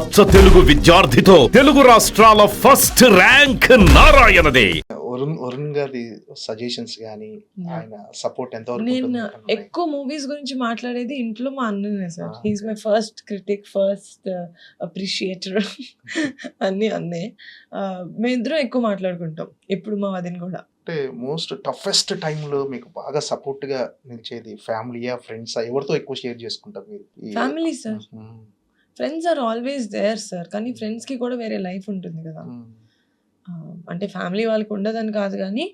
అచ్చ తెలుగు విద్యార్థితో తెలుగు రాష్ట్రాల first rank నారాయణదే. Varun గారి సజెషన్స్ కానీ ఆయన సపోర్ట్ ఎంతవరకు నేను ఉంటుంది? ఎక్కువ మూవీస్ గురించి మాట్లాడేది ఇంట్లో మా అన్ననే sir. He's my first critic, first appreciator అన్ని అన్నే. మేమిద్దరం ఎక్కువ మాట్లాడుకుంటాం ఇప్పుడు మా వదిన కూడా. అంటే మోస్ట్ టఫెస్ట్ టైంలో మీకు బాగా సపోర్ట్ గా నిలిచేది ఫ్యామిలీయా, ఫ్రెండ్సా, ఎవరితో ఎక్కువ షేర్ చేసుకుంటారు మీరు? Family sir. Friends are always there sir, కానీ ఫ్రెండ్స్ కి కూడా వేరే లైఫ్ ఉంటుంది కదా. అంటే ఫ్యామిలీ వాళ్ళకి ఉండదని కాదు, కానీ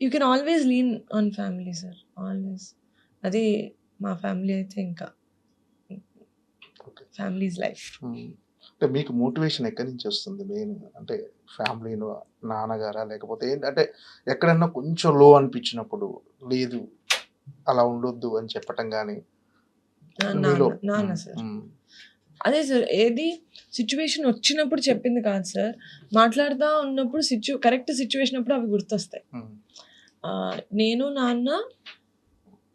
you can always lean on family sir, always. అది మా ఫ్యామిలీ అయితే ఇంకా ఫ్యామిలీస్ లైఫ్. అంటే మీకు మోటివేషన్ ఎక్కడి నుంచి వస్తుంది మెయిన్? అంటే ఫ్యామిలీలో నాన్నగారా, లేకపోతే ఏంటంటే ఎక్కడన్నా కొంచెం లో అనిపించినప్పుడు లేదు అలా ఉండొద్దు అని చెప్పటం కానీ? నాన్న సార్. అదే సార్, ఏది సిచ్యువేషన్ వచ్చినప్పుడు చెప్పింది కాదు సార్, మాట్లాడుతూ ఉన్నప్పుడు కరెక్ట్ సిచ్యువేషన్ అప్పుడు అవి గుర్తొస్తాయి. నేను నాన్న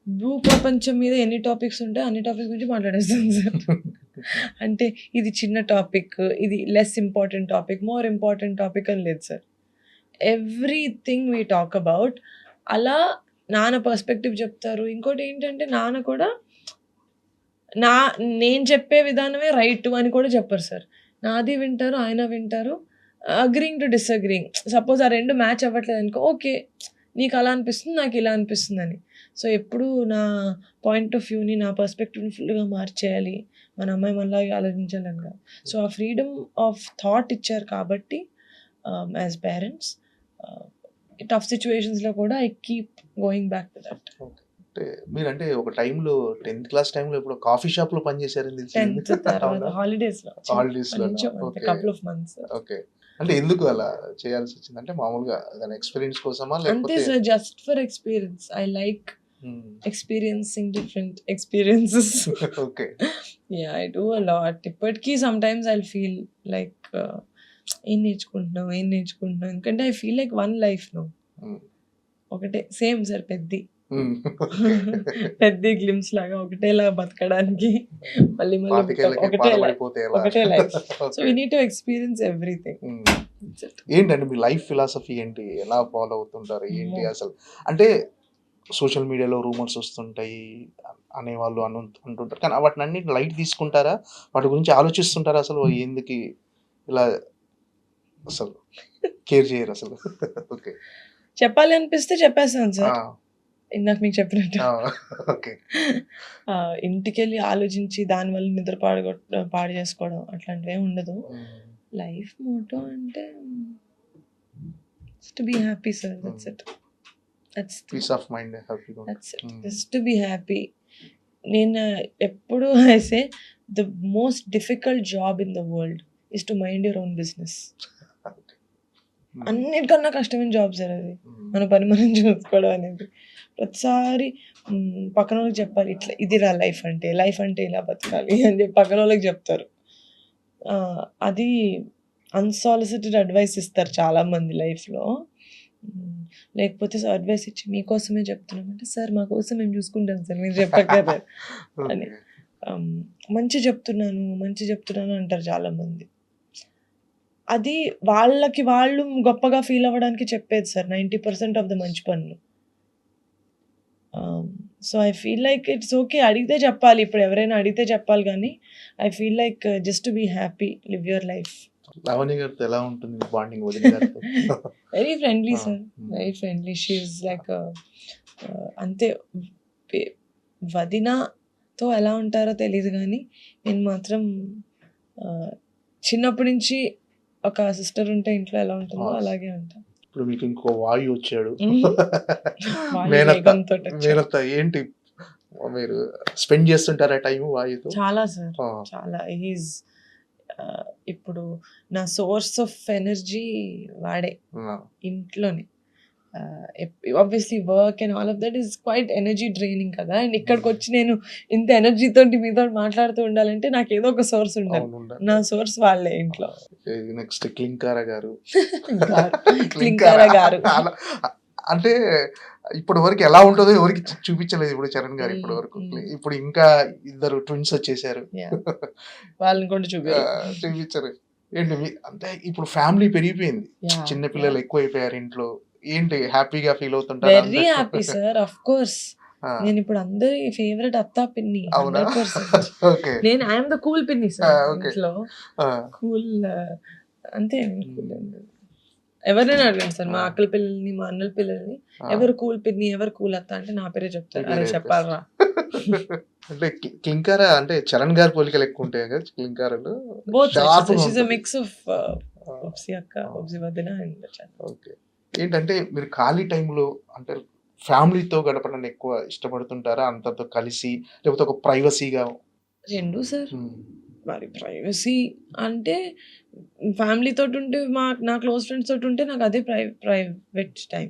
భూ ప్రపంచం మీద ఎన్ని టాపిక్స్ ఉంటాయి అన్ని టాపిక్స్ గురించి మాట్లాడేస్తాను సార్. అంటే ఇది చిన్న టాపిక్, ఇది less important topic, more important topic అని లేదు sir. Everything we talk about. అలా నాన్న పర్స్పెక్టివ్ చెప్తారు. ఇంకోటి ఏంటంటే నాన్న కూడా నేను చెప్పే విధానమే రైట్ అని కూడా చెప్పరు సార్. నాది వింటారు, ఆయన వింటారు. Agreeing to డిసగ్రింగ్. సపోజ్ ఆ రెండు మ్యాచ్ అవ్వట్లేదు అనుకో, ఓకే నీకు అలా అనిపిస్తుంది, నాకు ఇలా అనిపిస్తుంది అని. సో ఎప్పుడు నా పాయింట్ ఆఫ్ వ్యూని, నా పర్స్పెక్టివ్ని ఫుల్గా మార్చేయాలి, మన అమ్మాయి మనలాగా ఆలోచించాలని కాదు. సో ఆ ఫ్రీడమ్ ఆఫ్ థాట్ ఇచ్చారు కాబట్టి యాజ్ పేరెంట్స్ టఫ్ సిచ్యువేషన్స్లో కూడా I keep going back to that. మీరంటే ఒక టైంలో 10th క్లాస్ టైంలో ఇప్పుడు కాఫీ షాప్ లో పనిచేశారని టెన్త్ తర్వాత హాలిడేస్ లో కపుల్ ఆఫ్ మంత్స్. ఓకే. అంటే ఎందుకు అలా చేయాల్సి వచ్చింది? అంటే మామూలుగా దాని ఎక్స్పీరియన్స్ కోసమా అంతే లేకపోతే? Sir, just for experience. I like experiencing different experiences. Okay. Yeah, I do a lot. ఇప్పటికీ sometimes I feel like ఏం నేర్చుకుంటున్నాం ఎందుకంటే I feel like one life no. ఒకటే సేమ్ సార్, పెద్ద గ్లిమ్స్ లాగా ఒకటేలా బతకడానికి మళ్ళీ ఒకటే life. So we need to experience everything. ఏంటంటే మీ లైఫ్ ఫిలాసఫీ ఏంటి? ఎలా ఫాలో అవుతుంటారు ఏంటి అసలు? అంటే సోషల్ మీడియాలో రూమర్స్ వస్తుంటాయి అనేవాళ్ళు అంటుంటారు, కానీ వాటిని అన్ని లైట్ తీసుకుంటారా? వాటి గురించి ఆలోచిస్తుంటారా? అసలు ఎందుకు ఇలా అసలు కేర్ చేయరు అసలు? ఓకే. చెప్పాలి అనిపిస్తే చెప్పేస్తాను సార్, ఇందాక మీకు చెప్పినట్టు. ఇంటికి వెళ్ళి ఆలోచించి దానివల్ల నిద్ర పాడు చేసుకోవడం అట్లాంటివి ఏమి ఉండదు. లైఫ్ మోటో అంటే to be happy sir, that's it. That's peace of mind, హ్యాపీగా that's it, just to be happy. నేను ఎప్పుడు I say the most difficult job in the world is to mind your own business. అన్నిటికన్నా కష్టమైన job sir అది, మన పని మనం చూసుకోవడం అనేది. ప్రతిసారి పక్కన వాళ్ళకి చెప్పాలి, ఇట్లా ఇదిరా లైఫ్ అంటే ఇలా బతకాలి అని చెప్పి పక్కన వాళ్ళకి చెప్తారు. అది అన్సాలిసిటెడ్ అడ్వైస్ ఇస్తారు చాలామంది లైఫ్లో. లేకపోతే అడ్వైస్ ఇచ్చి మీకోసమే చెప్తున్నామంటే, సార్ మా కోసం మేము చూసుకుంటాం సార్, మీరు చెప్పగలరు అని. మంచి చెప్తున్నాను అంటారు చాలామంది. అది వాళ్ళకి వాళ్ళు గొప్పగా ఫీల్ అవ్వడానికి చెప్పేది సార్ 90% ఆఫ్ ద మంచి పనులు. So I feel like it's okay, అడిగితే చెప్పాలి. ఇప్పుడు ఎవరైనా అడిగితే చెప్పాలి, కానీ I feel like just to be happy, live your life. Lavanya గారితో ఎలా ఉంటుంది bonding? Very friendly sir, very friendly. She is like అంతే. వదినతో ఎలా ఉంటారో తెలియదు, కానీ నేను మాత్రం చిన్నప్పటి నుంచి ఒక సిస్టర్ ఉంటే ఇంట్లో ఎలా ఉంటుందో అలాగే ఉంటాను. ఇప్పుడు మీకు ఇంకో వాయు వచ్చాడు, మేనత్త. ఏంటి మీరు స్పెండ్ చేస్తుంటారా టైం వాయుతో? చాలా సార్, చాలా. హీజ్ ఇప్పుడు నా సోర్స్ ఆఫ్ ఎనర్జీ వాడే ఇంట్లోనే. Obviously work and all of that is quite energy draining కదా. అండ్ ఇక్కడికి వచ్చి నేను ఇంత ఎనర్జీతో మీతో మాట్లాడుతూ ఉండాలంటే నాకు ఏదో ఒక సోర్స్ ఉండాలి. నా సోర్స్ వాళ్ళే ఇంట్లో. నెక్స్ట్ క్లింకారా గారు. క్లింకారా గారు అంటే ఇప్పటి వరకు ఎలా ఉంటుందో ఎవరికి చూపించలేదు ఇప్పుడు చరణ్ గారు ఇప్పటి వరకు. ఇప్పుడు ఇంకా ఇద్దరు ట్విన్స్ వచ్చేసారు. Yeah. వాళ్ళని కూడా చూపించారు. ఏంటి అంటే ఇప్పుడు ఫ్యామిలీ పెరిగిపోయింది, చిన్న పిల్లలు ఎక్కువ అయిపోయారు ఇంట్లో. ఏంటి హ్యాపీగా ఫీల్ అవుతుంటారు? Very happy sir, of course. నేను ఇప్పుడు అందరి ఫేవరెట్ అత్తా పిన్ని. అవునా? 100%. ఓకే. నేను ఐఎమ్ ద కూల్ పిన్ని సార్ okay. ఇంట్లో. కూల్ అంతే. cool. ఎవరైనా అడగండి సార్, మా అక్కల పిల్లల్ని, మా అన్నల పిల్లల్ని, ఎవరు కూల్ పిన్ని, ఎవరు కూల్ అత్త అంటే నా పేరే చెప్తారు. అదే చెప్పాలరా. అంటే క్లింకార అంటే చరణ్ గారి పోలికలు ఎక్కువ ఉంటాయి కదా క్లింకారలు. బోత్ Sharp గా షీస్ అ ఉంటుంది. మిక్స్ ఆఫ్ ఒప్సి అక్క, ఒప్సి వదిన అండ్ చరణ్. ఓకే. ఏంటంటే మీరు ఖాళీ టైంలో అంటే ఫ్యామిలీతో గడపడానికి ఎక్కువ ఇష్టపడుతుంటారా? అంతతో కలిసి, లేకపోతే ఒక ప్రైవసీగా? రెండు సార్. మరి ప్రైవసీ అంటే ఫ్యామిలీ తోటి ఉంటే, నా క్లోజ్ ఫ్రెండ్స్ తోటి ఉంటే నాకు అదే ప్రైవేట్ టైం.